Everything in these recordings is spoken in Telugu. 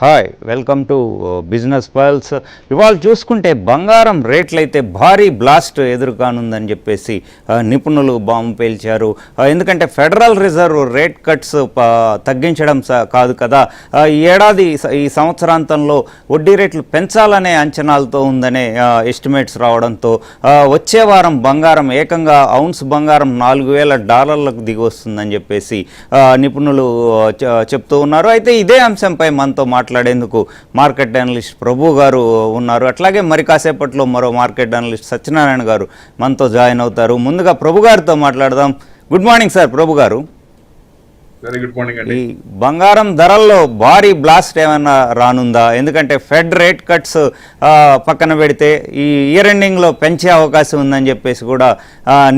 Hi welcome to business pulse. ఇవాళ చూసుకుంటే బంగారం రేట్లు అయితే భారీ బ్లాస్ట్ ఎదురుకానుందని చెప్పేసి నిపుణులు బాంబు పేల్చారు. ఎందుకంటే ఫెడరల్ రిజర్వ్ రేట్ కట్స్ తగ్గించడం కాదు కదా, ఈ ఏడాది ఈ సంవత్సరాంతంలో వడ్డీ రేట్లు పెంచాలనే అంచనాలతో ఉందనే ఎస్టిమేట్స్ రావడంతో వచ్చే వారం బంగారం ఏకంగా ఔన్స్ బంగారం $4,000 దిగి వస్తుందని చెప్పేసి నిపుణులు చెప్తూ ఉన్నారు. అయితే ఇదే అంశంపై మనతో మాట్లాడేందుకు మార్కెట్ అనలిస్ట్ ప్రభు గారు ఉన్నారు. అట్లాగే మరి కాసేపట్లో మరో మార్కెట్ అనలిస్ట్ సత్యనారాయణ గారు మనతో జాయిన్ అవుతారు. ముందుగా ప్రభు గారితో మాట్లాడదాం. గుడ్ మార్నింగ్ సార్ ప్రభు గారు. వెరీ గుడ్ మార్నింగ్ అండి. ఈ బంగారం ధరల్లో భారీ బ్లాస్ట్ ఏమైనా రానుందా? ఎందుకంటే ఫెడ్ రేట్ కట్స్ పక్కన పెడితే ఈ ఇయర్ ఎండింగ్లో పెంచే అవకాశం ఉందని చెప్పేసి కూడా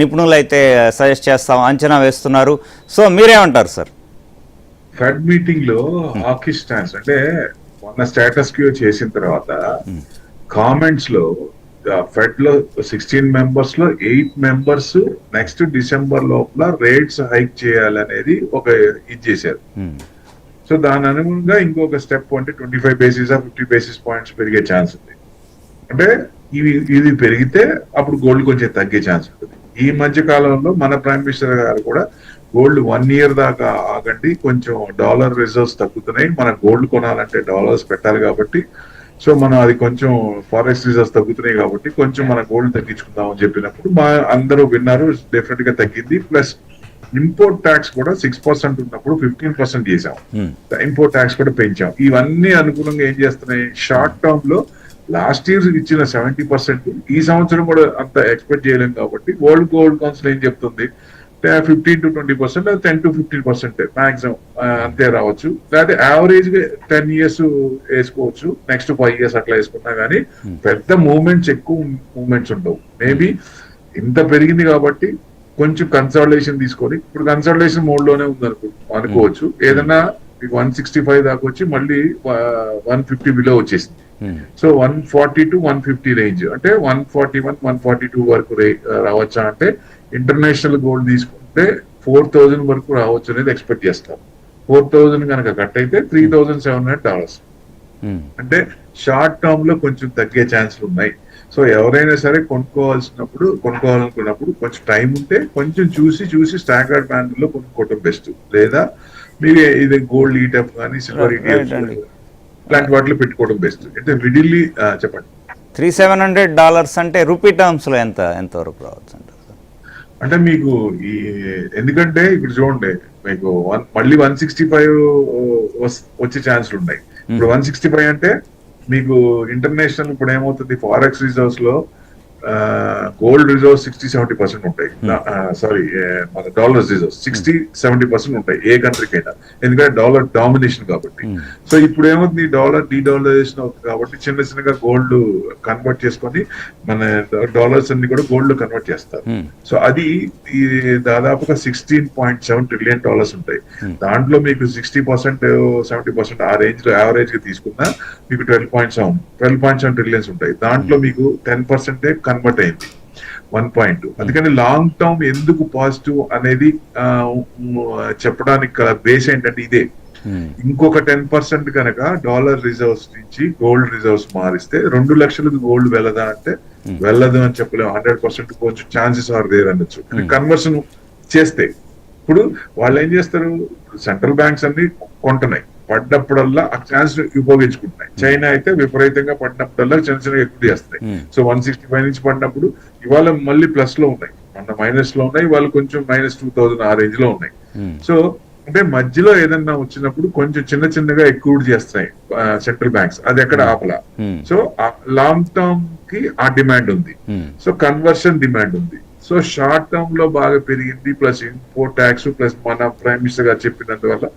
నిపుణులు అయితే సజెస్ట్ అంచనా వేస్తున్నారు. సో మీరేమంటారు సార్? ఫెడ్ మీటింగ్ లో హాకీ స్టాన్స్ అంటే మొన్న స్టేటస్ క్యూ చేసిన తర్వాత కామెంట్స్ లో ఫెడ్ లో 16 మెంబర్స్ లో 8 మెంబర్స్ నెక్స్ట్ డిసెంబర్ లోపల రేట్స్ హైక్ చేయాలనేది ఒక ఇది చేశారు. సో దాని అనుగుణంగా ఇంకొక స్టెప్ అంటే 25 బేసిస్ 50 బేసిస్ పాయింట్స్ పెరిగే ఛాన్స్ ఉంది. అంటే ఇది పెరిగితే అప్పుడు గోల్డ్ కొంచెం తగ్గే ఛాన్స్ ఉంటుంది. ఈ మధ్య కాలంలో మన ప్రైమ్ మినిస్టర్ గారు కూడా గోల్డ్ 1 ఇయర్ దాకా ఆగండి, కొంచెం డాలర్ రిజర్వ్స్ తగ్గుతున్నాయి, మన గోల్డ్ కొనాలంటే డాలర్స్ పెట్టాలి కాబట్టి, సో మనం అది కొంచెం ఫారెక్స్ రిజర్వ్స్ తగ్గుతున్నాయి కాబట్టి కొంచెం మన గోల్డ్ తగ్గించుకుందాం అని చెప్పినప్పుడు అందరూ విన్నారు, డెఫినెట్ గా తగ్గింది. ప్లస్ ఇంపోర్ట్ ట్యాక్స్ కూడా 6% ఉన్నప్పుడు 15% చేసాం, ఇంపోర్ట్ ట్యాక్స్ కూడా పెంచాం. ఇవన్నీ అనుకూలంగా ఏం చేస్తున్నాయి, షార్ట్ టర్మ్ లో లాస్ట్ ఇయర్ ఇచ్చిన 70% ఈ సంవత్సరం కూడా అంత ఎక్స్పెక్ట్ చేయలేం కాబట్టి వరల్డ్ గోల్డ్ కౌన్సిల్ ఏం చెప్తుంది, 15 to 20%, 10 to 15% మాక్సిమం అంతే రావచ్చు. లేకపోతే యావరేజ్ గా 10 years వేసుకోవచ్చు, నెక్స్ట్ 5 years అట్లా వేసుకున్నా కానీ పెద్ద మూవ్మెంట్స్, ఎక్కువ మూవ్మెంట్స్ ఉండవు. మేబీ ఇంత పెరిగింది కాబట్టి కొంచెం కన్సల్టేషన్ తీసుకొని, ఇప్పుడు కన్సల్టేషన్ మోడ్ లోనే ఉంది అనుకోవచ్చు. ఏదన్నా 165 దాకా వచ్చి మళ్ళీ 150 బిలో వచ్చేసింది. సో 140 to 150 రేంజ్ అంటే 141, 142 వరకు రావచ్చా అంటే ఇంటర్నేషనల్ గోల్డ్ తీసుకుంటే 4,000 వరకు రావచ్చు అనేది ఎక్స్పెక్ట్ చేస్తారు. 4,000 కనుక కట్ అయితే $3,700. అంటే షార్ట్ టర్మ్ లో కొంచెం తగ్గే ఛాన్సులు ఉన్నాయి. సో ఎవరైనా సరే కొనుక్కోవాలనుకున్నప్పుడు కొంచెం టైం ఉంటే కొంచెం చూసి స్టాగర్డ్ బ్యాండ్ లో కొనుక్కోవడం బెస్ట్. లేదా మీరు ఇది గోల్డ్ ఈటెఫ్ కానీ సిల్వర్ ఈటెఫ్ ఇలాంటి వాటిలో పెట్టుకోవడం బెస్ట్. అంటే మిడిల్లీ చెప్పండి. $3,700 అంటే రూపీ టర్మ్స్ లో ఎంత వరకు రావచ్చు అంటారు? అంటే మీకు ఎందుకంటే ఇప్పుడు చూడండి, మీకు మళ్ళీ 165 వచ్చే ఛాన్సులు ఉన్నాయి. ఇప్పుడు 165 అంటే మీకు ఇంటర్నేషనల్ ఇప్పుడు ఏమవుతుంది, ఫారెక్స్ రిజర్వ్స్ లో గోల్డ్ రిజర్వ్స్ 60-70% ఉంటాయి. సారీ, మన డాలర్ రిజర్వ్స్ 60-70% ఉంటాయి ఏ కంట్రీకైనా, ఎందుకంటే డాలర్ డామినేషన్ కాబట్టి. సో ఇప్పుడు ఏమవుతుంది, డాలర్ డీడాలరైజేషన్ అవుతుంది కాబట్టి చిన్నగా గోల్డ్ కన్వర్ట్ చేసుకొని మన డాలర్స్ అన్ని కూడా గోల్డ్ కన్వర్ట్ చేస్తారు. సో అది దాదాపుగా $16.7 trillion ఉంటాయి. దాంట్లో మీకు 60%, 70% ఆ రేంజ్ లో యావరేజ్ గా తీసుకున్నా మీకు 12.7 trillions ఉంటాయి. దాంట్లో మీకు 10% కన్వర్ట్ అయింది 1.2. అందుకని లాంగ్ టర్మ్ ఎందుకు పాజిటివ్ అనేది చెప్పడానికి బేస్ ఏంటంటే ఇదే. ఇంకొక 10% కనుక డాలర్ రిజర్వ్స్ నుంచి గోల్డ్ రిజర్వ్స్ మారిస్తే 2 లక్షలకు గోల్డ్ వెళ్ళదా అంటే వెళ్ళదు అని చెప్పలేము. 100% కొంచెం ఛాన్సెస్ ఆర్ దేర్ అనొచ్చు. కన్వర్షన్ చేస్తే ఇప్పుడు వాళ్ళు ఏం చేస్తారు, సెంట్రల్ బ్యాంక్స్ అన్ని కొంటున్నాయి, పడ్డప్పుడల్లా ఆ ఛాన్స్ ఉపయోగించుకుంటున్నాయి. చైనా అయితే విపరీతంగా పడినప్పుడల్లా చిన్న ఎక్కువ చేస్తున్నాయి. సో 165 నుంచి పడినప్పుడు ఇవాళ మళ్ళీ ప్లస్ లో ఉన్నాయి, మన మైనస్ లో ఉన్నాయి, వాళ్ళు కొంచెం -2,000 ఆ రేంజ్ లో ఉన్నాయి. సో అంటే మధ్యలో ఏదన్నా వచ్చినప్పుడు కొంచెం చిన్నగా ఎక్కువ చేస్తున్నాయి సెంట్రల్ బ్యాంక్స్, అది ఎక్కడ ఆపలా. సో లాంగ్ టర్మ్ కి ఆ డిమాండ్ ఉంది, సో కన్వర్షన్ డిమాండ్ ఉంది. సో షార్ట్ టర్మ్ లో బాగా పెరిగింది, ప్లస్ ఇంపోర్ట్ ట్యాక్స్, ప్లస్ మన ప్రైమ్ మినిస్టర్ గారు చెప్పినందువల్ల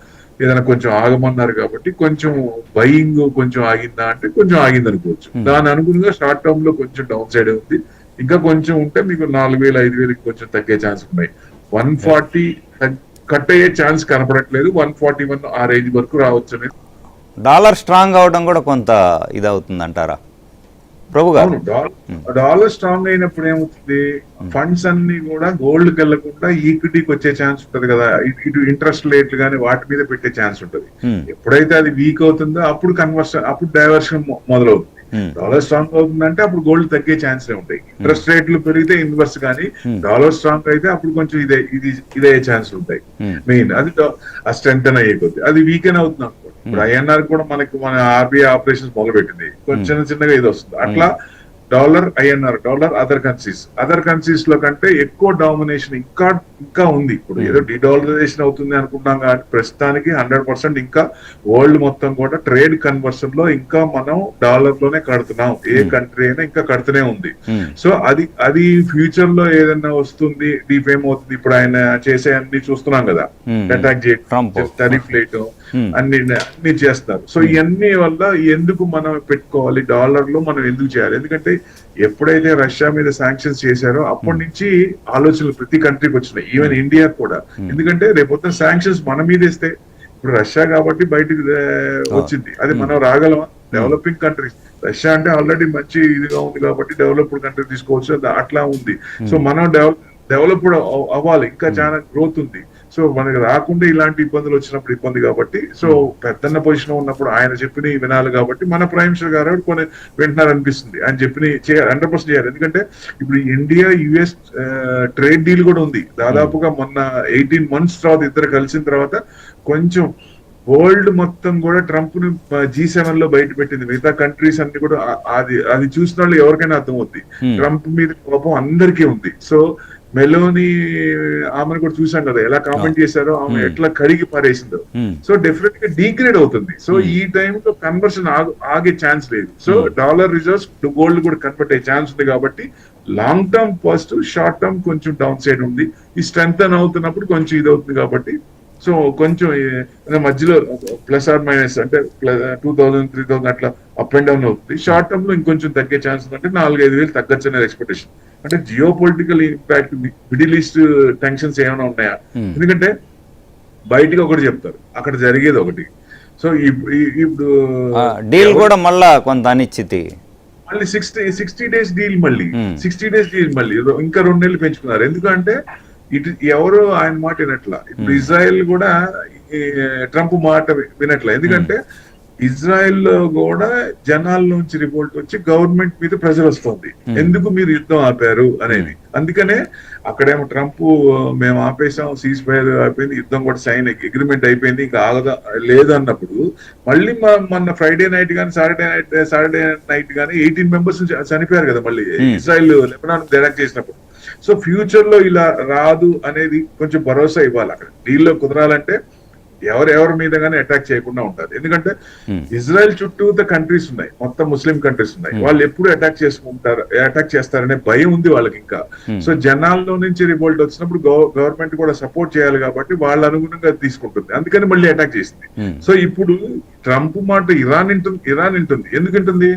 ఏదైనా కొంచెం ఆగమన్నారు కాబట్టి కొంచెం బయింగ్ కొంచెం ఆగిందా అంటే కొంచెం ఆగింది అనుకోవచ్చు. దాని అనుగుణంగా షార్ట్ టర్మ్ లో కొంచెం డౌన్ సైడ్ ఉంది. ఇంకా కొంచెం ఉంటే మీకు 4,000, 5,000 కొంచెం తగ్గే ఛాన్స్ ఉన్నాయి. 140 కట్ అయ్యే ఛాన్స్ కనపడట్లేదు. 141 ఆ రేంజ్ వరకు రావచ్చు అనేది. డాలర్ స్ట్రాంగ్ అవడం కూడా కొంత ఇది అవుతుంది అంటారా? ప్రభు గారు. అవును, డాలర్ స్ట్రాంగ్ అయినప్పుడు ఏమవుతుంది, ఫండ్స్ అన్ని కూడా గోల్డ్ కి వెళ్లకుండా ఈక్విటీకి వచ్చే ఛాన్స్ ఉంటది కదా, ఇటు ఇంట్రెస్ట్ రేట్లు కానీ వాటి మీద పెట్టే ఛాన్స్ ఉంటది. ఎప్పుడైతే అది వీక్ అవుతుందో అప్పుడు అప్పుడు డైవర్షన్ మొదలవుతుంది. డాలర్ స్ట్రాంగ్ అవుతుందంటే అప్పుడు గోల్డ్ తగ్గే ఛాన్సే ఉంటాయి. ఇంట్రెస్ట్ రేట్లు పెరిగితే ఇన్వర్స్, కానీ డాలర్ స్ట్రాంగ్ అయితే అప్పుడు కొంచెం ఇదే ఛాన్స్ ఉంటాయి. మెయిన్ అది ఆ స్ట్రెంగ్ అయ్యే కొద్ది అది వీకెన్ అవుతుంది అనుకోండి. ఇప్పుడు ఐఎన్ఆర్ కూడా మన ఆర్బీఐ ఆపరేషన్స్ మొదలు పెట్టింది, కొంచెం చిన్నగా ఇది వస్తుంది. అట్లా dollar INR, dollar other countries లో కంటే ఎక్కువ డామినేషన్ ఇంకా ఉంది. ఇప్పుడు ఏదో డిడాలరైజేషన్ అవుతుంది అనుకుంటున్నాం, కానీ ప్రస్తుతానికి 100% ఇంకా వరల్డ్ మొత్తం కూడా ట్రేడ్ కన్వర్షన్ లో ఇంకా మనం డాలర్ లోనే కడుతున్నాం. ఏ కంట్రీ అయినా ఇంకా కడుతూనే ఉంది. సో అది ఫ్యూచర్ లో ఏదైనా వస్తుంది, డీఫేమ్ అవుతుంది. ఇప్పుడు ఆయన చేసే అన్ని చూస్తున్నాం కదా, అటాక్ చేయడం, టరిఫ్ వేయటం, అన్ని చేస్తారు. సో ఇవన్నీ వల్ల ఎందుకు మనం పెట్టుకోవాలి డాలర్ లో, మనం ఎందుకు చేయాలి? ఎందుకంటే ఎప్పుడైతే రష్యా మీద శాంక్షన్స్ చేశారో అప్పటి నుంచి ఆలోచనలు ప్రతి కంట్రీకి వచ్చినాయి, ఈవెన్ ఇండియా కూడా. ఎందుకంటే రేపొద్దున శాంక్షన్స్ మన మీద ఇస్తే, ఇప్పుడు రష్యా కాబట్టి బయటకు వచ్చింది, అది మనం రాగలమా? డెవలపింగ్ కంట్రీస్, రష్యా అంటే ఆల్రెడీ మంచి ఇదిగా ఉంది కాబట్టి డెవలప్డ్ కంట్రీ తీసుకోవచ్చు, అట్లా ఉంది. సో మనం డెవలప్డ్ అవ్వాలి, ఇంకా చాలా గ్రోత్ ఉంది. సో మనకి రాకుండా ఇలాంటి ఇబ్బందులు వచ్చినప్పుడు ఇబ్బంది కాబట్టి, సో పెద్దన్న పొజిషన్ ఉన్నప్పుడు ఆయన చెప్పిన వినాలి కాబట్టి మన ప్రైమ్ మినిస్టర్ గారు కొన్ని వింటున్నారు అనిపిస్తుంది. ఆయన చెప్పిన 100% చేయాలి. ఎందుకంటే ఇప్పుడు ఇండియా యుఎస్ ట్రేడ్ డీల్ కూడా ఉంది దాదాపుగా. మొన్న 18 months తర్వాత ఇద్దరు కలిసిన తర్వాత కొంచెం వరల్డ్ మొత్తం కూడా ట్రంప్ ని G7 లో బయట పెట్టింది. మిగతా కంట్రీస్ అన్ని కూడా అది చూసిన వాళ్ళు ఎవరికైనా అర్థమవుతుంది, ట్రంప్ మీద కోపం అందరికీ ఉంది. సో మెలోని ఆమెను కూడా చూసాం కదా ఎలా కామెంట్ చేశారో, ఆమె ఎట్లా కడిగి పారేసిందో. సో డెఫినెట్ గా డీగ్రేడ్ అవుతుంది. సో ఈ టైంలో కన్వర్షన్ ఆగే ఛాన్స్ లేదు. సో డాలర్ రిజర్వ్స్ గోల్డ్ కూడా కన్వర్ట్ అయ్యే ఛాన్స్ ఉంది కాబట్టి long term positive, short term కొంచెం డౌన్ సైడ్ ఉంది. ఈ స్ట్రెంగ్ అవుతున్నప్పుడు కొంచెం ఇది అవుతుంది కాబట్టి, సో కొంచెం మధ్యలో ప్లస్ ఆర్ మైనస్ అంటే 2000, 3000 అట్లా అప్ అండ్ డౌన్ అవుతుంది. షార్ట్ టర్మ్ లో ఇంకొంచెం తగ్గే ఛాన్స్ ఉందంటే 4-5 వేలు తగ్గచ్చు అనేది ఎక్స్పెక్టేషన్. అంటే geo political impact, middle east tensions ఏమైనా ఉన్నాయా? ఎందుకంటే బయటికి ఒకటి చెప్తారు, అక్కడ జరిగేది ఒకటి. సో ఇప్పుడు డీల్ కూడా మళ్ళా కొంత అనిశ్చితి, మళ్ళీ 60 days డీల్, మళ్ళీ 60 days డీల్, మళ్ళీ ఇంకా 2 నెలలు పెంచుకున్నారు. ఎందుకంటే ఎవరు ఆయన మాట వినట్లా. ఇప్పుడు ఇజ్రాయెల్ కూడా ట్రంప్ మాట వినట్లా. ఎందుకంటే ఇజ్రాయెల్ లో కూడా జనాల నుంచి రిపోర్ట్ వచ్చి గవర్నమెంట్ మీద ప్రెషర్ వస్తుంది, ఎందుకు మీరు యుద్ధం ఆపారు అనేది. అందుకనే అక్కడేమో ట్రంప్ మేము ఆపేసాం, సీజ్ ఫైర్ అయిపోయింది, యుద్ధం కూడా సైన్ అగ్రిమెంట్ అయిపోయింది, ఇంకా ఆగదా లేదు అన్నప్పుడు మళ్ళీ మొన్న ఫ్రైడే నైట్ కానీ సాటర్డే నైట్ కానీ 18 members చనిపోయారు కదా మళ్ళీ ఇజ్రాయెల్ లెబనాన్ అటాక్ చేసినప్పుడు. సో ఫ్యూచర్ లో ఇలా రాదు అనేది కొంచెం భరోసా ఇవ్వాలి. అక్కడ డీల్లో కుదరాలంటే ఎవరెవరి మీద గానీ అటాక్ చేయకుండా ఉంటారు. ఎందుకంటే ఇజ్రాయెల్ చుట్టూ కంట్రీస్ ఉన్నాయి, మొత్తం ముస్లిం కంట్రీస్ ఉన్నాయి, వాళ్ళు ఎప్పుడు అటాక్ చేస్తారనే భయం ఉంది వాళ్ళకి ఇంకా. సో జనాల్లో నుంచి రివోల్ట్ వచ్చినప్పుడు గవర్నమెంట్ కూడా సపోర్ట్ చేయాలి కాబట్టి వాళ్ళ అనుగుణంగా తీసుకుంటుంది, అందుకని మళ్ళీ అటాక్ చేసింది. సో ఇప్పుడు ట్రంప్ మాట ఇరాన్ వింటుంది. ఎందుకంటుంది?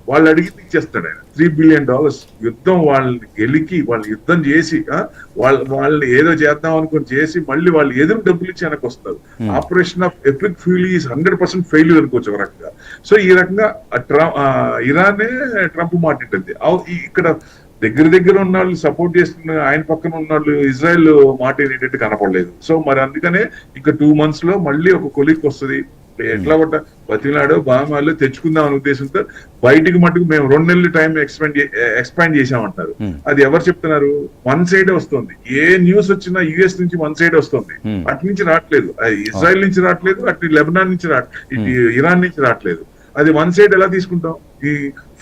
వాళ్ళు అడిగింది ఇచ్చేస్తాడు ఆయన, $3 billion యుద్ధం, వాళ్ళని గెలికి వాళ్ళు యుద్ధం చేసి వాళ్ళని ఏదో చేద్దాం అనుకుని చేసి మళ్ళీ వాళ్ళు ఎదురు డబ్బులు ఇచ్చి వెనక్కి వస్తారు. ఆపరేషన్ ఆఫ్ ఎపిక్ ఫ్యూలీ 100% ఫెయిల్యూర్ అనుకోవచ్చు ఒక రకంగా. సో ఈ రకంగా ఇరానే ట్రంప్ మాట వింటుంది. ఇక్కడ దగ్గర ఉన్న వాళ్ళు సపోర్ట్ చేస్తున్న ఆయన పక్కన ఉన్న వాళ్ళు ఇజ్రాయెల్ మాట ఏంటంటే కనపడలేదు. సో మరి అందుకనే ఇంకా 2 months లో మళ్ళీ ఒక కొలిక్ వస్తుంది. ఎట్లా కొట్ట బతిలాడో బాగా తెచ్చుకుందాం అనే ఉద్దేశంతో బయటికి మటుకు మేము 2 నెలలు టైం ఎక్స్పాండ్ చేసామంటారు. అది ఎవరు చెప్తున్నారు? వన్ సైడ్ వస్తుంది. ఏ న్యూస్ వచ్చినా యుఎస్ నుంచి వన్ సైడ్ వస్తుంది, అటు నుంచి రావట్లేదు, ఇజ్రాయెల్ నుంచి రావట్లేదు, అటు లెబనాన్ నుంచి ఇటు ఇరాన్ నుంచి రావట్లేదు. అది వన్ సైడ్ ఎలా తీసుకుంటాం? ఈ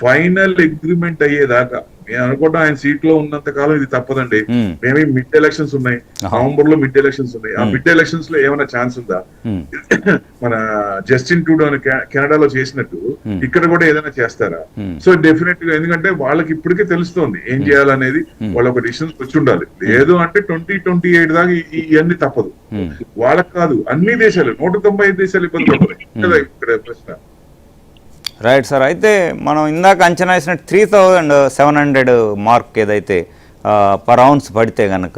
ఫైనల్ అగ్రిమెంట్ అయ్యేదాకా నేను అనుకుంటా ఆయన సీట్ లో ఉన్నంత కాలం ఇది తప్పదండి. మేమే మిడ్ ఎలక్షన్స్ ఉన్నాయి, నవంబర్ లో మిడ్ ఎలక్షన్స్ ఉన్నాయి. ఆ మిడ్ ఎలక్షన్స్ లో ఏమైనా ఛాన్స్ ఉందా? మన జస్టిన్ ట్రూడో కెనడాలో చేసినట్టు ఇక్కడ కూడా ఏదైనా చేస్తారా? సో డెఫినెట్ గా, ఎందుకంటే వాళ్ళకి ఇప్పటికే తెలుస్తోంది ఏం చేయాలనేది, వాళ్ళ ఒక డిసిషన్స్ వచ్చి ఉండాలి. లేదు అంటే 2028 దాకా ఇవన్నీ తప్పదు. వాళ్ళకి కాదు, అన్ని దేశాలు 195 దేశాలు ఇబ్బంది పడుతున్నాయి ఇక్కడ ప్రశ్న. Right sir. అయితే మనం ఇందాక అంచనా వేసిన 3700 మార్క్ ఏదైతే పర్ ఔన్స్ పడితే కనుక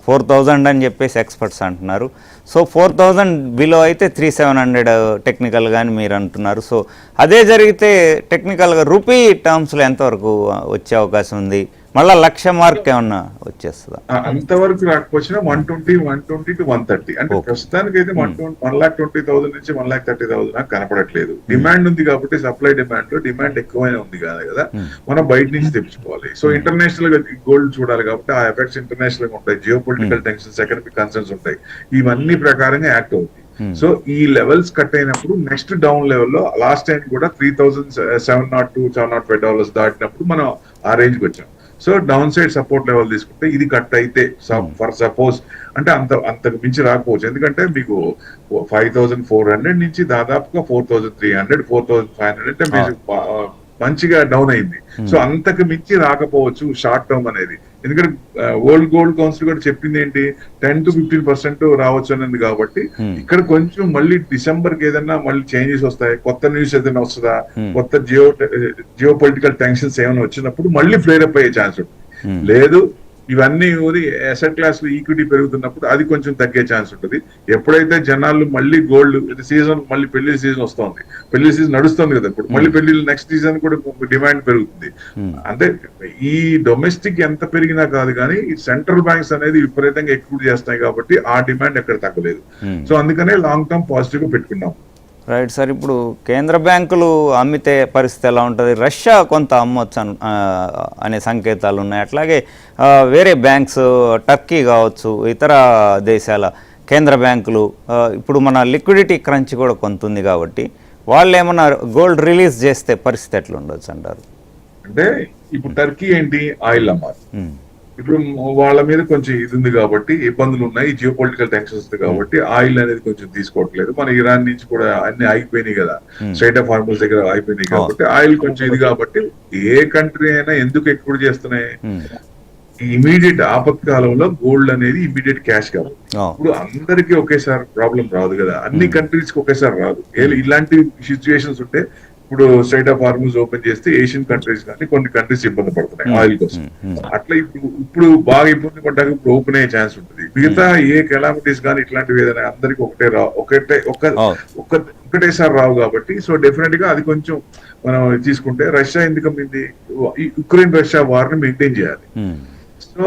4,000 అని చెప్పేసి ఎక్స్పర్ట్స్ అంటున్నారు. సో 4,000 బిలో అయితే 3,700 టెక్నికల్ కానీ మీరు అంటున్నారు. సో అదే జరిగితే టెక్నికల్గా రూపీ టర్మ్స్లో ఎంతవరకు వచ్చే అవకాశం ఉంది? మళ్ళీ 1,00,000 మార్క్ ఏమన్నా వచ్చేస్తుందా? అంతవరకు రాకపోయినా 120 to 130 అంటే ప్రస్తుతానికి అయితే 1,20,000 నుంచి 1,30,000 నాకు కనపడట్లేదు. డిమాండ్ ఉంది కాబట్టి సప్లై డిమాండ్ లో డిమాండ్ ఎక్కువైనా ఉంది కదా మనం బయట నుంచి తెప్పించుకోవాలి. సో ఇంటర్నేషనల్ గా గోల్డ్ చూడాలి కాబట్టి ఆ ఎఫెక్ట్స్ ఇంటర్నేషనల్ గా ఉంటాయి, geo political tensions, economic concerns ఉంటాయి, ఇవన్నీ ప్రకారంగా యాక్ట్ అవుతుంది. సో ఈ లెవెల్స్ కట్ అయినప్పుడు నెక్స్ట్ డౌన్ లెవెల్ లో లాస్ట్ టైం కూడా $3,702-705 దాటినప్పుడు మనం ఆ రేంజ్ కి వచ్చాం. So down side support level తీసుకుంటే ఇది కట్ అయితే ఫర్ సపోజ్ అంటే అంతకు మించి రాకపోవచ్చు. ఎందుకంటే మీకు 5,400 నుంచి దాదాపుగా 4,300 4,500 అంటే మీకు మంచిగా డౌన్ అయింది. సో అంతకు మించి రాకపోవచ్చు షార్ట్ టర్మ్ అనేది. ఎందుకంటే వరల్డ్ గోల్డ్ కౌన్సిల్ కూడా చెప్పింది ఏంటి 10 to 15% రావచ్చు అనేది. కాబట్టి ఇక్కడ కొంచెం మళ్ళీ డిసెంబర్ కి ఏదైనా మళ్ళీ చేంజెస్ వస్తాయి, కొత్త న్యూస్ ఏదైనా వస్తుందా, కొత్త జియో పొలిటికల్ టెన్షన్స్ ఏమైనా వచ్చినప్పుడు మళ్ళీ ఫ్లేర్ అప్ అయ్యే ఛాన్స్ ఉంటుంది. లేదు ఇవన్నీ అసెట్ క్లాస్ లో ఈక్విటీ పెరుగుతున్నప్పుడు అది కొంచెం తగ్గే ఛాన్స్ ఉంటుంది. ఎప్పుడైతే జనాలు మళ్ళీ గోల్డ్ సీజన్ మళ్ళీ పెళ్లి సీజన్ వస్తుంది, పెళ్లి సీజన్ నడుస్తుంది కదా ఇప్పుడు, మళ్ళీ పెళ్లి నెక్స్ట్ సీజన్ కూడా డిమాండ్ పెరుగుతుంది. అంటే ఈ డొమెస్టిక్ ఎంత పెరిగినా కాదు కానీ ఈ సెంట్రల్ బ్యాంక్స్ అనేది విపరీతంగా ఎక్కువ చేస్తాయి కాబట్టి ఆ డిమాండ్ ఎక్కడ తగ్గలేదు. సో అందుకనే లాంగ్ టర్మ్ పాజిటివ్ గా పెట్టుకున్నాం. Right sir. ఇప్పుడు కేంద్ర బ్యాంకులు అమ్మితే పరిస్థితి ఎలా ఉంటుంది? రష్యా కొంత అమ్మొచ్చు అనే సంకేతాలు ఉన్నాయి. అట్లాగే వేరే బ్యాంక్స్, టర్కీ కావచ్చు, ఇతర దేశాల కేంద్ర బ్యాంకులు ఇప్పుడు మన లిక్విడిటీ క్రంచ్ కూడా కొంత ఉంది కాబట్టి వాళ్ళు ఏమన్నా గోల్డ్ రిలీజ్ చేస్తే పరిస్థితి ఎట్లా ఉండొచ్చు అంటారు? అంటే ఇప్పుడు టర్కీ ఏంటి, ఆయిల్ అమ్మాలి. ఇప్పుడు వాళ్ళ మీద కొంచెం ఇది ఉంది కాబట్టి ఇబ్బందులు ఉన్నాయి, జియో పొలిటికల్ టెన్షన్స్ కాబట్టి ఆయిల్ అనేది కొంచెం తీసుకోవట్లేదు. మన ఇరాన్ నుంచి కూడా అన్ని ఆగిపోయినాయి కదా, స్ట్రైట్ ఆఫ్ హార్మోన్స్ దగ్గర ఆగిపోయినాయి కాబట్టి ఆయిల్ కొంచెం ఇది కాబట్టి ఏ కంట్రీ అయినా ఎందుకు ఎక్స్పోర్ట్ చేస్తున్నాయి, ఇమీడియట్ ఆపత్కాలంలో గోల్డ్ అనేది ఇమీడియట్ క్యాష్ కావాలి. ఇప్పుడు అందరికీ ఒకేసారి ప్రాబ్లం రాదు కదా, అన్ని కంట్రీస్ కి ఒకేసారి రాదు. ఇలాంటి సిచ్యువేషన్స్ ఉంటే ఇప్పుడు స్ట్రైట్ ఆఫ్ హార్మోన్స్ ఓపెన్ చేస్తే ఏషియన్ కంట్రీస్ కానీ కొన్ని కంట్రీస్ ఇబ్బంది పడుతున్నాయి ఆయిల్ కోసం. అట్లా ఇప్పుడు బాగా ఇబ్బంది పడ్డాక ఇప్పుడు ఓపెన్ అయ్యే ఛాన్స్ ఉంటుంది. మిగతా ఏ కెలామిటీస్ కానీ ఇట్లాంటివి ఏదైనా అందరికి ఒకటేసారి రావు కాబట్టి సో డెఫినెట్ గా అది కొంచెం మనం తీసుకుంటే రష్యా ఎందుకు అమ్మింది, యుక్రెయిన్ రష్యా వార్ ని మెయింటైన్ చేయాలి. సో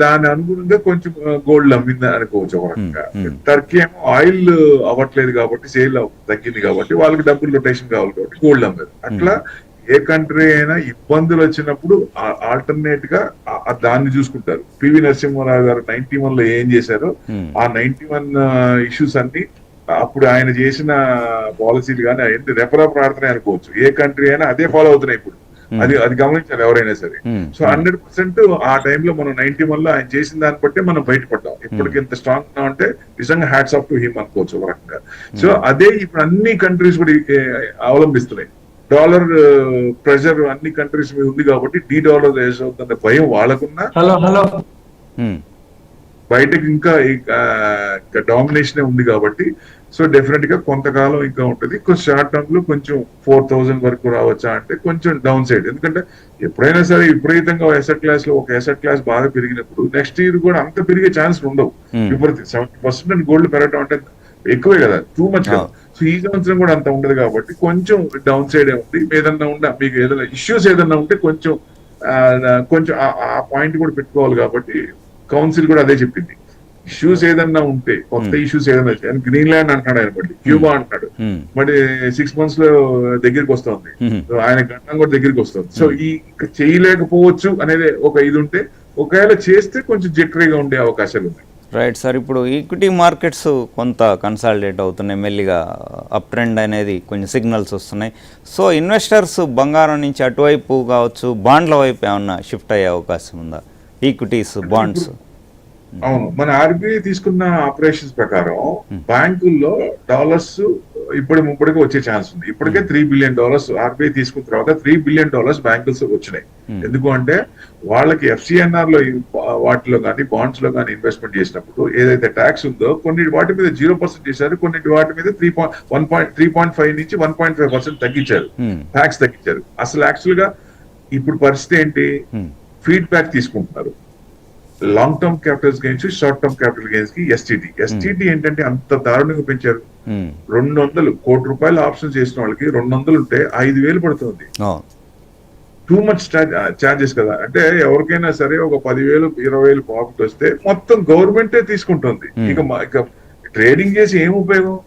దాని అనుగుణంగా కొంచెం గోల్డ్ అమ్మింది అనుకోవచ్చు ఒక రకంగా. టర్కీ ఏమో ఆయిల్ అవ్వట్లేదు కాబట్టి సేల్ తగ్గింది కాబట్టి వాళ్ళకి డబ్బులు రొటేషన్ కావాలి కాబట్టి గోల్డ్ అమ్మారు. అట్లా ఏ కంట్రీ అయినా ఇబ్బందులు వచ్చినప్పుడు ఆల్టర్నేట్ గా దాన్ని చూసుకుంటారు. పివి నరసింహారావు గారు 91 లో ఏం చేశారో ఆ 91 ఇష్యూస్ అన్ని అప్పుడు ఆయన చేసిన పాలసీలు కానీ అవన్నీ రెఫరా ప్రార్థన అనుకోవచ్చు. ఏ కంట్రీ అయినా అదే ఫాలో అవుతున్నాయి ఇప్పుడు. అది గమనించాలి ఎవరైనా సరే. సో 100% ఆ టైంలో మనం 91 లో ఆయన చేసిన దాన్ని బట్టే మనం బయటపడ్డాం. ఇప్పటికి ఎంత స్ట్రాంగ్ ఉన్నామంటే నిజంగా హ్యాట్స్ ఆఫ్ టు హిమ్ అనుకోవచ్చు ఒక రకంగా. సో అదే ఇప్పుడు అన్ని కంట్రీస్ కూడా అవలంబిస్తున్నాయి. డాలర్ ప్రెషర్ అన్ని కంట్రీస్ మీద ఉంది కాబట్టి $D అవుతుందన్న భయం వాళ్ళకున్నా బయటకి ఇంకా డామినేషన్ ఉంది కాబట్టి సో డెఫినెట్ గా కొంతకాలం ఇంకా ఉంటుంది. కొంచెం షార్ట్ టర్మ్ లో కొంచెం 4,000 వరకు రావచ్చా అంటే కొంచెం డౌన్ సైడ్. ఎందుకంటే ఎప్పుడైనా సరే విపరీతంగా అసెట్ క్లాస్ లో ఒక అసెట్ క్లాస్ బాగా పెరిగినప్పుడు నెక్స్ట్ ఇయర్ కూడా అంత పెరిగే ఛాన్స్ ఉండవు. విపరీత 70% గోల్డ్ పెరగడం అంటే ఎక్కువే కదా, టూ మచ్ కదా. సో ఈ సంవత్సరం కూడా అంత ఉండదు కాబట్టి కొంచెం డౌన్ సైడ్ ఉంది. ఏదన్నా ఉందా మీకు ఏదైనా ఇష్యూస్ ఏదన్నా ఉంటే కొంచెం ఆ పాయింట్ కూడా పెట్టుకోవాలి. కాబట్టి కౌన్సిల్ కూడా అదే చెప్పింది, ఇష్యూస్ ఏదన్నా ఉంటే కొత్త ఇష్యూస్ ఏదన్నా గ్రీన్లాండ్ అంటున్నాడు ఆయన, బట్టి క్యూబా అంటున్నాడు, మరి 6 months లో దగ్గరికి వస్తుంది, ఆయన గంటం కూడా దగ్గరికి వస్తుంది. సో ఈ చేయలేకపోవచ్చు అనేది ఒక ఇది ఉంటే ఒకవేళ చేస్తే కొంచెం జట్రీగా ఉండే అవకాశాలు ఉన్నాయి. Right sir. ఇప్పుడు ఈక్విటీ మార్కెట్స్ కొంత కన్సాలిడేట్ అవుతున్నాయి, మెల్లిగా అప్ ట్రెండ్ అనేది కొంచెం సిగ్నల్స్ వస్తున్నాయి. సో ఇన్వెస్టర్స్ బంగారం నుంచి అటువైపు కావచ్చు, బాండ్ల వైపు ఏమన్నా షిఫ్ట్ అయ్యే అవకాశం ఉందా? Equities, bonds. అవును, మన ఆర్బీఐ తీసుకున్న ఆపరేషన్స్ ప్రకారం బ్యాంకుల్లో డాలర్స్ ఇప్పటికే వచ్చే ఛాన్స్ ఉంది. ఇప్పటికే $3 billion ఆర్బీఐ తీసుకున్న తర్వాత $3 billion బ్యాంకుల్స్ వచ్చినాయి. ఎందుకు అంటే వాళ్ళకి FCNR లో వాటిలో కానీ బాండ్స్ లో కానీ ఇన్వెస్ట్మెంట్ చేసినప్పుడు ఏదైతే ట్యాక్స్ ఉందో కొన్ని వాటి మీద 0% చేశారు, కొన్ని వాటి మీద 3.5 నుంచి 1.5% తగ్గించారు, ట్యాక్స్ తగ్గించారు. అసలు యాక్చువల్ గా ఇప్పుడు పరిస్థితి ఏంటి, ఫీడ్బ్యాక్ తీసుకుంటున్నారు. Long term capital gains, short term capital gains కి ఎస్టిటి ఏంటంటే అంత దారుణంగా పెంచారు. 200 కోటి రూపాయల ఆప్షన్ చేసిన వాళ్ళకి 200 ఉంటే 5,000 పడుతుంది. టూ మచ్ ఛార్జెస్ కదా. అంటే ఎవరికైనా సరే ఒక 10,000 20,000 ప్రాఫిట్ వస్తే మొత్తం గవర్నమెంటే తీసుకుంటుంది. ఇక ట్రేడింగ్ చేసి ఏం ఉపయోగం?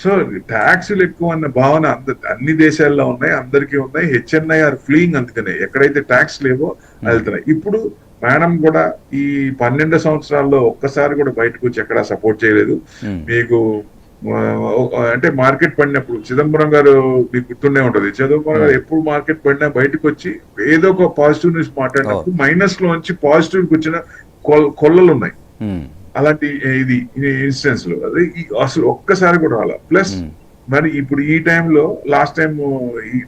సో ట్యాక్సులు ఎక్కువ అన్న భావన అన్ని దేశాల్లో ఉన్నాయి, అందరికీ ఉన్నాయి. HNI are fleeing. అందుకనే ఎక్కడైతే ట్యాక్స్ లేవో వెళ్తున్నాయి. ఇప్పుడు మేడం కూడా ఈ 12 సంవత్సరాల్లో ఒక్కసారి కూడా బయటకు వచ్చి ఎక్కడా సపోర్ట్ చేయలేదు. మీకు అంటే మార్కెట్ పడినప్పుడు చిదంబరం గారు మీకు గుర్తుండే ఉంటది. చిదంబరం గారు ఎప్పుడు మార్కెట్ పడినా బయటకు వచ్చి ఏదో ఒక పాజిటివ్ న్యూస్ మాట్లాడినప్పుడు మైనస్ లో నుంచి పాజిటివ్ వచ్చిన కొల్లలు ఉన్నాయి. అలాంటి ఇది ఇన్సిడెంట్స్ లో అది అసలు ఒక్కసారి కూడా రాలా. ప్లస్ మరి ఇప్పుడు ఈ టైంలో లాస్ట్ టైం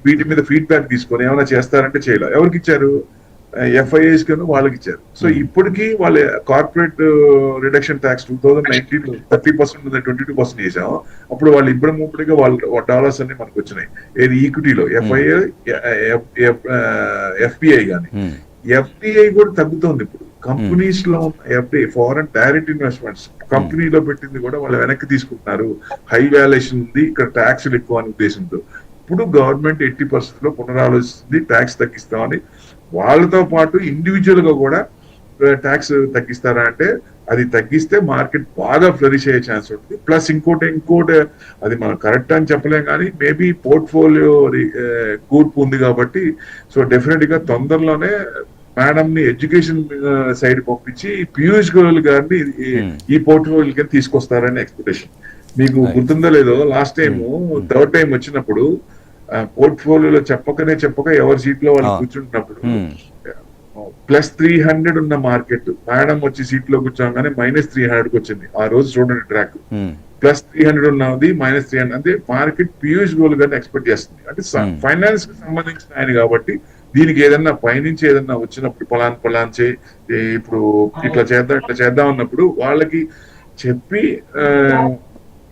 వీటి మీద ఫీడ్బ్యాక్ తీసుకొని ఏమైనా చేస్తారంటే చేయలే. ఎవరికి ఇచ్చారు? ఎఫ్ఐఎస్ కి వాళ్ళకి ఇచ్చారు. సో ఇప్పటికీ వాళ్ళ కార్పొరేట్ రిడక్షన్ ట్యాక్స్ 2019 30% 22% చేసాము. అప్పుడు వాళ్ళు ఇప్పటిగా వాళ్ళ డాలర్స్ అన్ని మనకు వచ్చినాయి. ఏది ఈక్విటీలో ఎఫ్ఐఏ ఎఫ్పిఐ గానీ. ఎఫ్డిఐ కూడా తగ్గుతోంది ఇప్పుడు. కంపెనీస్ లో ఎఫ్డిఐ ఫారెన్ డైరెక్ట్ ఇన్వెస్ట్మెంట్స్ కంపెనీలో పెట్టింది కూడా వాళ్ళు వెనక్కి తీసుకుంటున్నారు. హై వాల్యుయేషన్ ఉంది, ఇక్కడ ట్యాక్స్లు ఎక్కువ అనే ఉద్దేశంతో ఇప్పుడు గవర్నమెంట్ 80% పునరాలోచిస్తుంది ట్యాక్స్ తగ్గిస్తామని. వాళ్ళతో పాటు ఇండివిజువల్ గా కూడా ట్యాక్స్ తగ్గిస్తారా అంటే అది తగ్గిస్తే మార్కెట్ బాగా ఫ్లరిష్ అయ్యే ఛాన్స్ ఉంటుంది. ప్లస్ ఇంకోటి అది మనం కరెక్ట్ అని చెప్పలేం కానీ మేబీ పోర్ట్ఫోలియో కూర్పు ఉంది కాబట్టి సో డెఫినెట్ గా తొందరలోనే మేడం ని ఎడ్యుకేషన్ సైడ్ పంపించి పీయూష్ గోయల్ గారిని ఈ పోర్ట్ఫోలియోకి తీసుకొస్తారని ఎక్స్పెక్టేషన్. మీకు గుర్తుందో లేదో లాస్ట్ టైం థర్డ్ టైం వచ్చినప్పుడు పోర్ట్ఫోలియోలో చెప్పక ఎవరి సీట్ లో వాళ్ళు కూర్చుంటున్నప్పుడు +300 ఉన్న మార్కెట్ మేడం వచ్చి సీట్ లో కూర్చోగానే -300 వచ్చింది. ఆ రోజు చూడండి ట్రాక్. +300 ఉన్నది -300 అంటే మార్కెట్ పీయూష్ గోయల్ గారిని ఎక్స్పెక్ట్ చేస్తుంది. అంటే ఫైనాన్స్ కి సంబంధించిన ఆయన కాబట్టి దీనికి ఏదన్నా పైనుంచి ఏదన్నా వచ్చినప్పుడు పలాన్ ఇప్పుడు ఇట్లా చేద్దాం అన్నప్పుడు వాళ్ళకి చెప్పి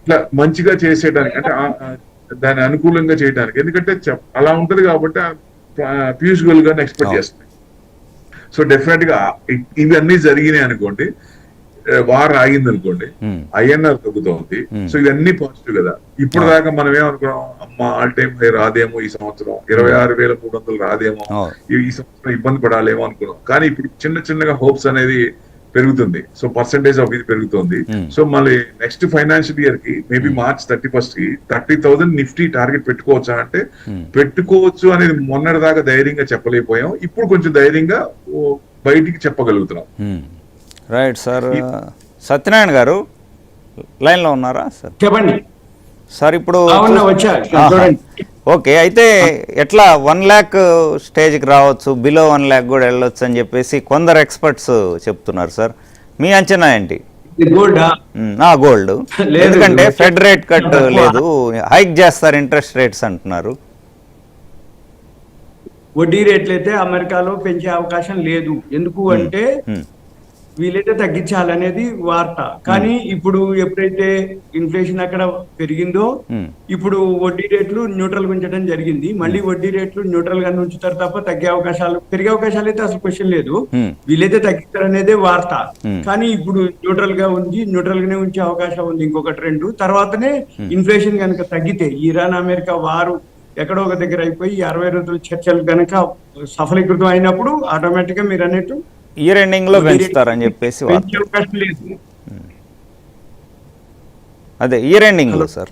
ఇట్లా మంచిగా చేసేయడానికి అంటే దాన్ని అనుకూలంగా చేయడానికి. ఎందుకంటే అలా ఉంటది కాబట్టి పీయూష్ గోయల్ గారిని ఎక్స్పెక్ట్ చేస్తుంది. సో డెఫినెట్ గా ఇవన్నీ జరిగినాయి అనుకోండి, వార్ ఆగింది అనుకోండి, ఐఎన్ఆర్ తగ్గుతోంది. సో ఇవన్నీ పాజిటివ్ కదా. ఇప్పుడు దాకా మనం ఏమనుకున్నాం, అమ్మ ఆల్ టైమ్ హై రాదేమో ఈ సంవత్సరం, 26,300 రాదేమో, ఈ సంవత్సరం ఇబ్బంది పడాలేమో అనుకున్నాం. కానీ ఇప్పుడు చిన్నగా హోప్స్ అనేది పెరుగుతుంది. సో పర్సెంటేజ్ ఆఫ్ ఇది పెరుగుతుంది. సో మళ్ళీ నెక్స్ట్ ఫైనాన్షియల్ ఇయర్ కి మేబీ March 31st కి 30,000 నిఫ్టీ టార్గెట్ పెట్టుకోవచ్చా అంటే పెట్టుకోవచ్చు అనేది మొన్నటి దాకా ధైర్యంగా చెప్పలేకపోయాం. ఇప్పుడు కొంచెం ధైర్యంగా బయటికి చెప్పగలుగుతున్నాం. Right sir. సత్యనారాయణ గారు లైన్ లో ఉన్నారా సార్? చెప్పండి సార్. ఇప్పుడు వచ్చా. ఓకే, అయితే ఎట్లా 1 lakh స్టేజ్కి రావచ్చు, బిలో 1 lakh కూడా వెళ్ళొచ్చు అని చెప్పేసి కొందరు ఎక్స్పర్ట్స్ చెప్తున్నారు సార్. మీ అంచనా ఏంటి? గోల్డ్ ఎందుకంటే ఫెడ్ రేట్ కట్ లేదు, హైక్ చేస్తారు ఇంట్రెస్ట్ రేట్స్ అంటున్నారు. వడ్డీ రేట్లు అయితే అమెరికాలో పెంచే అవకాశం లేదు. ఎందుకు అంటే వీలైతే తగ్గించాలనేది వార్త. కానీ ఇప్పుడు ఎప్పుడైతే ఇన్ఫ్లేషన్ అక్కడ పెరిగిందో ఇప్పుడు వడ్డీ రేట్లు న్యూట్రల్ గా ఉంచడం జరిగింది. మళ్ళీ వడ్డీ రేట్లు న్యూట్రల్ గా ఉంచుతారు తప్ప పెరిగే అవకాశాలు అయితే అసలు క్వశ్చన్ లేదు. వీలైతే తగ్గిస్తారనేదే వార్త. కానీ ఇప్పుడు న్యూట్రల్ గానే ఉంచే అవకాశం ఉంది. ఇంకొకటి 2 తర్వాతనే ఇన్ఫ్లేషన్ కనుక తగ్గితే ఇరాన్ అమెరికా వారు ఎక్కడో ఒక దగ్గర అయిపోయి 60 రోజుల చర్చలు కనుక సఫలీకృతం అయినప్పుడు ఆటోమేటిక్ గా మీరు అన్నట్టు ఇయర్ ఎండింగ్ లో పెంచుతారని చెప్పేసి అదే ఇయర్ ఎండింగ్ లో సార్.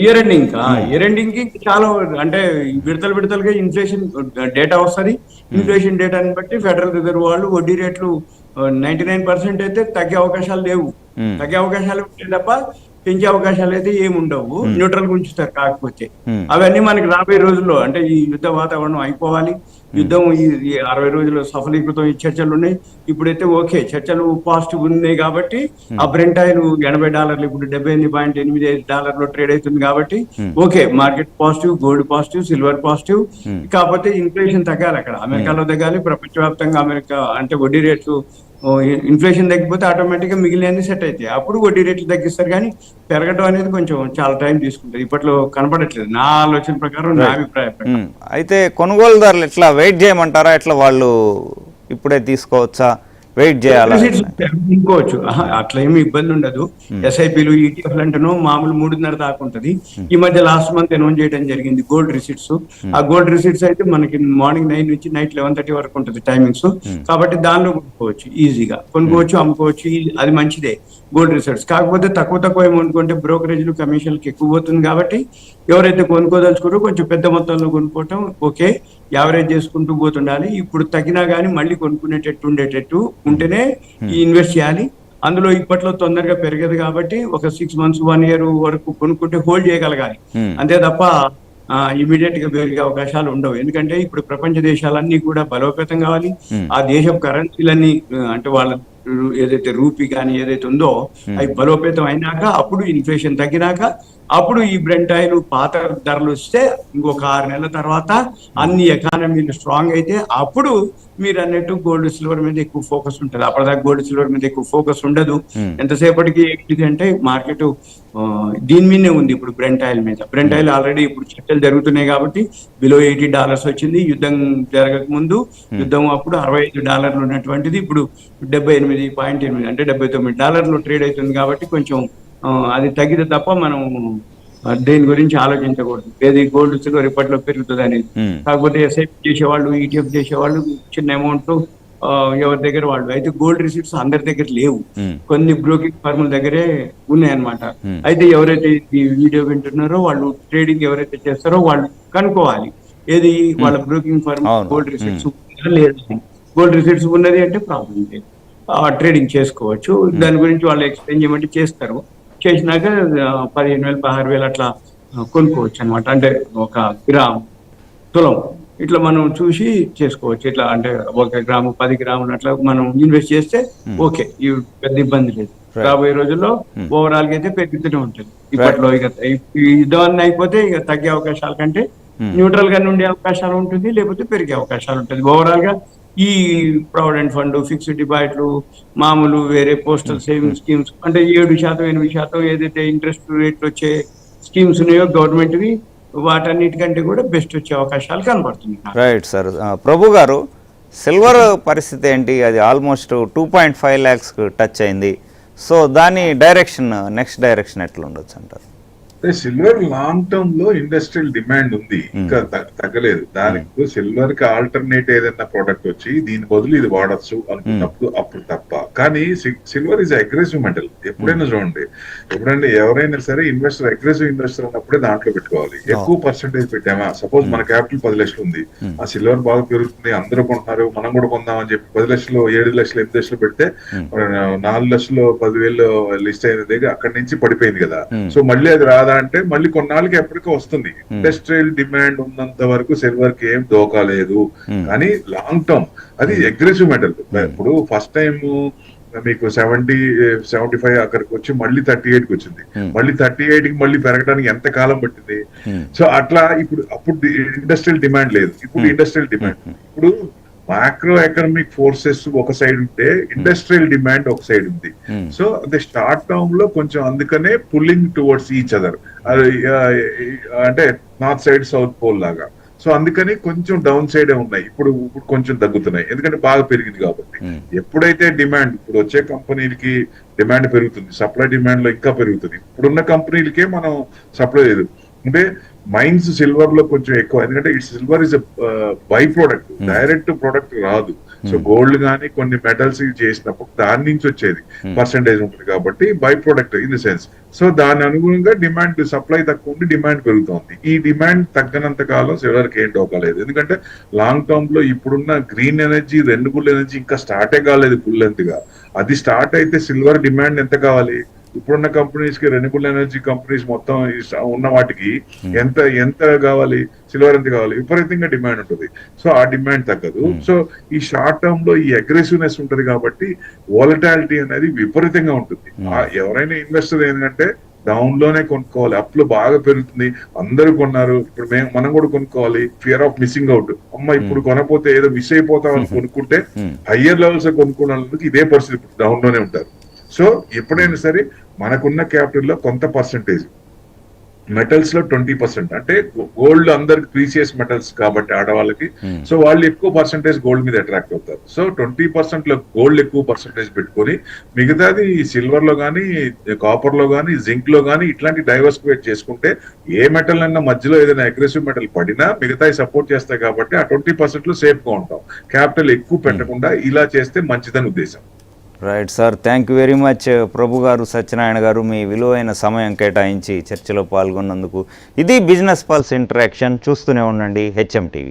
ఇయర్ ఎండింగ్ కి చాలా అంటే విడతలుగా ఇన్ఫ్లేషన్ డేటా వస్తుంది. ఇన్ఫ్లేషన్ డేటాని బట్టి ఫెడరల్ రిజర్వ్ వాళ్ళు వడ్డీ రేట్లు 99% అయితే తగ్గే అవకాశాలు లేవు. తగ్గే అవకాశాలు ఉంటే తప్ప పెంచే అవకాశాలు అయితే ఏముండవు. న్యూట్రల్ గా ఉంచుతారు. కాకపోతే అవన్నీ మనకి రాబోయే రోజుల్లో అంటే ఈ యుద్ధ వాతావరణం అయిపోవాలి. యుద్ధం ఈ 60 రోజుల్లో సఫలీకృతం ఈ చర్చలు ఉన్నాయి. ఇప్పుడైతే ఓకే చర్చలు పాజిటివ్ ఉన్నాయి కాబట్టి ఆ బ్రెంట్ ఆయిల్ $80 ఇప్పుడు $78.85 ట్రేడ్ అవుతుంది కాబట్టి okay market positive, gold positive, silver positive. కాకపోతే ఇన్ఫ్లేషన్ తగ్గాలి అక్కడ అమెరికాలో తగ్గాలి. ప్రపంచవ్యాప్తంగా అమెరికా అంటే వడ్డీ రేట్లు ఇన్ఫ్లేషన్ తగ్గిపోతే ఆటోమేటిక్ గా మిగిలిన సెట్ అయితే అప్పుడు వడ్డీ రేట్లు తగ్గిస్తారు. కానీ పెరగడం అనేది కొంచెం చాలా టైం తీసుకుంటుంది. ఇప్పట్లో కనపడట్లేదు నా ఆలోచన ప్రకారం, నా అభిప్రాయం ప్రకారం. అయితే కొనుగోలుదారులు ఎట్లా వెయిట్ చేయమంటారా? ఎట్లా వాళ్ళు ఇప్పుడే తీసుకోవచ్చా? వెయిట్ చేయాలా? ఇంకోవచ్చు అట్లా ఏమి ఇబ్బంది ఉండదు. ఎస్ఐపిలు ఈటీఎఫ్లు అంటేనో మామూలు 3:30 దాకా ఉంటుంది. ఈ మధ్య లాస్ట్ మంత్ అనౌన్స్ చేయడం జరిగింది గోల్డ్ రిసిట్స్. ఆ గోల్డ్ రిసిట్స్ అయితే మనకి మార్నింగ్ 9 నుంచి నైట్ 11:30 వరకు ఉంటుంది టైమింగ్స్. కాబట్టి దానిలో కొనుక్కోవచ్చు, ఈజీగా కొనుక్కోవచ్చు, అమ్ముకోవచ్చు. అది మంచిదే గోల్డ్ రిసిట్స్. కాకపోతే తక్కువ అమౌంట్ కొంటే బ్రోకరేజ్లు కమిషన్లకు ఎక్కువ పోతుంది. కాబట్టి ఎవరైతే కొనుక్కోదలుచుకోరో కొంచెం పెద్ద మొత్తంలో కొనుక్కోవటం ఓకే, యావరేజ్ చేసుకుంటూ పోతుండాలి. ఇప్పుడు తగ్గినా కానీ మళ్ళీ కొనుక్కునేటట్టు ఉండేటట్టు ఉంటేనే ఇన్వెస్ట్ చేయాలి. అందులో ఇప్పట్లో తొందరగా పెరగదు కాబట్టి ఒక 6 months 1 year వరకు కొనుక్కుంటే హోల్డ్ చేయగలగాలి. అంతే తప్ప ఇమీడియట్ గా పెరిగే అవకాశాలు ఉండవు. ఎందుకంటే ఇప్పుడు ప్రపంచ దేశాలన్నీ కూడా బలోపేతం కావాలి. ఆ దేశం కరెన్సీలన్నీ అంటే వాళ్ళ ఏదైతే రూపీ కానీ ఏదైతే ఉందో అవి బలోపేతం అయినాక, అప్పుడు ఇన్ఫ్లేషన్ తగ్గినాక, అప్పుడు ఈ బ్రెంట్ ఆయిల్ పాత ధరలు వస్తే ఇంకొక 6 నెలల తర్వాత అన్ని ఎకానమీలు స్ట్రాంగ్ అయితే అప్పుడు మీరు అన్నట్టు గోల్డ్ సిల్వర్ మీద ఎక్కువ ఫోకస్ ఉంటుంది. అప్పటిదాకా గోల్డ్ సిల్వర్ మీద ఎక్కువ ఫోకస్ ఉండదు. ఎంతసేపటికి ఏంటిది అంటే మార్కెట్ దీని మీదనే ఉంది. ఇప్పుడు బ్రెంట్ ఆయిల్ మీద, బ్రెంట్ ఆయిల్ ఆల్రెడీ ఇప్పుడు చర్చలు జరుగుతున్నాయి కాబట్టి బిలో $80 వచ్చింది. యుద్ధం జరగక ముందు, యుద్ధం అప్పుడు $65 ఉన్నటువంటిది ఇప్పుడు 78.8 అంటే $79 ట్రేడ్ అవుతుంది. కాబట్టి కొంచెం అది తగ్గితే తప్ప మనం దేని గురించి ఆలోచించకూడదు. ఏది గోల్డ్ సిల్వర్ ఇప్పట్లో పెరుగుతుంది అనేది. కాకపోతే ఎస్ఐపి చేసేవాళ్ళు, ఈటీఎఫ్ చేసేవాళ్ళు చిన్న అమౌంట్ ఎవరి దగ్గర వాళ్ళు. అయితే గోల్డ్ రిసిప్ట్స్ అందరి దగ్గర లేవు, కొన్ని బ్రోకింగ్ ఫర్ముల దగ్గరే ఉన్నాయన్నమాట. అయితే ఎవరైతే ఈ వీడియో వింటున్నారో వాళ్ళు ట్రేడింగ్ ఎవరైతే చేస్తారో వాళ్ళు కనుక్కోవాలి ఏది వాళ్ళ బ్రోకింగ్ ఫర్మ్ గోల్డ్ రిసిప్ట్స్ లేదు. గోల్డ్ రిసిప్ట్స్ ఉన్నది అంటే ప్రాబ్లం లేదు, ట్రేడింగ్ చేసుకోవచ్చు. దాని గురించి వాళ్ళు ఎక్స్ప్లెయిన్ చేయమంటే చేస్తారు. చేసినాక 15,000 16,000 అట్లా కొనుక్కోవచ్చు అనమాట. అంటే ఒక గ్రామ్, తులం ఇట్లా మనం చూసి చేసుకోవచ్చు. ఇట్లా అంటే 1 గ్రాము 10 గ్రాములు అట్లా మనం ఇన్వెస్ట్ చేస్తే ఓకే, పెద్ద ఇబ్బంది లేదు. రాబోయే రోజుల్లో ఓవరాల్ గా అయితే పెరుగుతూనే ఉంటుంది. ఇప్పట్లో ఇక యుద్ధం అయిపోతే ఇక తగ్గే అవకాశాల కంటే న్యూట్రల్ గా ఉండే అవకాశాలు ఉంటుంది, లేకపోతే పెరిగే అవకాశాలు ఉంటుంది. ఓవరాల్ గా ఈ ప్రావిడెంట్ ఫండ్, ఫిక్స్డ్ డిపాజిట్లు, మామూలు వేరే పోస్టల్ సేవింగ్ స్కీమ్స్ అంటే 7% 8% ఏదైతే ఇంట్రెస్ట్ రేట్లు వచ్చే స్కీమ్స్ ఉన్నాయో గవర్నమెంట్వి, వాటన్నిటికంటే కూడా బెస్ట్ వచ్చే అవకాశాలు కనబడుతుంది. Right sir. ప్రభు గారు, సిల్వర్ పరిస్థితి ఏంటి? అది ఆల్మోస్ట్ 2.5 lakhs టచ్ అయింది. సో దాని డైరెక్షన్, నెక్స్ట్ డైరెక్షన్ ఎట్లా ఉండొచ్చు అంటారు? సిల్వర్ లాంగ్ టర్మ్ లో ఇండస్ట్రియల్ డిమాండ్ ఉంది, ఇంకా తగ్గలేదు. దానికి సిల్వర్ కి ఆల్టర్నేట్ ఏదైనా ప్రోడక్ట్ వచ్చి దీని బదులు ఇది వాడచ్చు అనుకున్నప్పుడు అప్పుడు తప్ప. కానీ సిల్వర్ ఇస్ అగ్రెసివ్ మెటల్. ఎప్పుడైనా చూడండి, ఎప్పుడైనా ఎవరైనా సరే ఇన్వెస్టర్ అగ్రెసివ్ ఇన్వెస్టర్ అన్నప్పుడే దాంట్లో పెట్టుకోవాలి. ఎక్కువ పర్సెంటేజ్ పెట్టామా, సపోజ్ మన క్యాపిటల్ 10 లక్షలు ఉంది, ఆ సిల్వర్ బాగా పెరుగుతుంది, అందరూ కొంటున్నారు, మనం కూడా కొందాం అని చెప్పి 10 లక్షలు 7 లక్షలు 8 లక్షలు పెడితే 4 లక్షలు 10,000 లిస్ట్ అయిన దగ్గర అక్కడి నుంచి పడిపోయింది కదా. సో మళ్ళీ అది రాదా అంటే మళ్ళీ కొన్నాళ్ళకి ఎప్పటికీ వస్తుంది. ఇండస్ట్రియల్ డిమాండ్ ఉన్నంత వరకు సిల్వర్ కి ఏం దోకా లేదు. కానీ లాంగ్ టర్మ్ అది అగ్రెసివ్ మెటల్. ఇప్పుడు ఫస్ట్ టైం మీకు 70-75 అక్కడికి వచ్చి మళ్ళీ 38కి వచ్చింది. మళ్ళీ 38కి మళ్ళీ పెరగడానికి ఎంత కాలం పట్టింది? సో అట్లా అప్పుడు ఇండస్ట్రియల్ డిమాండ్ లేదు, ఇప్పుడు ఇండస్ట్రియల్ డిమాండ్. ఇప్పుడు మైక్రో ఎకనామిక్ ఫోర్సెస్ ఒక సైడ్ ఉంటే ఇండస్ట్రియల్ డిమాండ్ ఒక సైడ్ ఉంది. సో అది షార్ట్ టర్మ్ లో కొంచెం అందుకనే పుల్లింగ్ టువర్డ్స్ ఈచ్ అదర్, అంటే నార్త్ సైడ్ సౌత్ పోల్ లాగా. సో అందుకని కొంచెం డౌన్ సైడ్ ఉన్నాయి. ఇప్పుడు కొంచెం తగ్గుతున్నాయి, ఎందుకంటే బాగా పెరిగింది కాబట్టి. ఎప్పుడైతే డిమాండ్, ఇప్పుడు వచ్చే కంపెనీలకి డిమాండ్ పెరుగుతుంది, సప్లై డిమాండ్ లో ఇంకా పెరుగుతుంది. ఇప్పుడున్న కంపెనీలకే మనం సప్లై లేదు. అంటే మైన్స్ సిల్వర్ లో కొంచెం ఎక్కువ, ఎందుకంటే silver is by product, direct product రాదు. సో గోల్డ్ గానీ కొన్ని మెటల్స్ చేసినప్పుడు దాని నుంచి వచ్చేది పర్సెంటేజ్ ఉంటుంది కాబట్టి by product in the sense. So దాని అనుగుణంగా డిమాండ్, సప్లై తక్కువ ఉండి డిమాండ్ పెరుగుతోంది. ఈ డిమాండ్ తగ్గనంత కాలం సిల్వర్ కి ఏం డోకాలేదు. ఎందుకంటే లాంగ్ టర్మ్ లో ఇప్పుడున్న గ్రీన్ ఎనర్జీ, రెన్యూబుల్ ఎనర్జీ ఇంకా స్టార్టే కాలేదు ఫుల్ లెంత్ గా. అది స్టార్ట్ అయితే సిల్వర్ డిమాండ్ ఎంత కావాలి? ఇప్పుడున్న కంపెనీస్ కి, రెన్యూబుల్ ఎనర్జీ కంపెనీస్ మొత్తం ఉన్న వాటికి ఎంత కావాలి? సిల్వర్ ఎంత కావాలి? విపరీతంగా డిమాండ్ ఉంటుంది. సో ఆ డిమాండ్ తగ్గదు. సో ఈ షార్ట్ టర్మ్ లో ఈ అగ్రెసివ్నెస్ ఉంటుంది కాబట్టి వాలటాలిటీ అనేది విపరీతంగా ఉంటుంది. ఎవరైనా ఇన్వెస్టర్ ఏంటంటే డౌన్ లోనే కొనుక్కోవాలి. అప్ లో బాగా పెరుగుతుంది, అందరూ కొన్నారు, ఇప్పుడు మనం కూడా కొనుక్కోవాలి. Fear of missing out. అమ్మ ఇప్పుడు కొనపోతే ఏదో మిస్ అయిపోతాం అని కొనుక్కుంటే హయ్యర్ లెవెల్స్ కొనుక్కున్నందుకు ఇదే పరిస్థితి, ఇప్పుడు డౌన్ లోనే ఉంటారు. సో ఎప్పుడైనా సరే మనకున్న క్యాపిటల్ లో కొంత పర్సంటేజ్ మెటల్స్ లో 20%, అంటే గోల్డ్ అందరికి ప్రీసియస్ మెటల్స్ కాబట్టి ఆడవాళ్ళకి, సో వాళ్ళు ఎక్కువ పర్సెంటేజ్ గోల్డ్ మీద అట్రాక్ట్ అవుతారు. సో 20% లో గోల్డ్ ఎక్కువ పర్సెంటేజ్ పెట్టుకొని మిగతాది సిల్వర్ లో కానీ, కాపర్ లో కానీ, జింక్ లో కానీ ఇట్లాంటి డైవర్సిఫైడ్ చేసుకుంటే ఏ మెటల్ అన్నా మధ్యలో ఏదైనా అగ్రెసివ్ మెటల్ పడినా మిగతాయి సపోర్ట్ చేస్తాయి కాబట్టి ఆ 20% లో సేఫ్ గా ఉంటాం. క్యాపిటల్ ఎక్కువ పెట్టకుండా ఇలా చేస్తే మంచిదని ఉద్దేశం. Right sir, thank you very much Prabhu garu, Satyanarayana గారు, మీ విలువైన సమయం కేటాయించి చర్చలో పాల్గొన్నందుకు. ఇది బిజినెస్ పల్స్ ఇంటరాక్షన్. చూస్తూనే ఉండండి HM TV.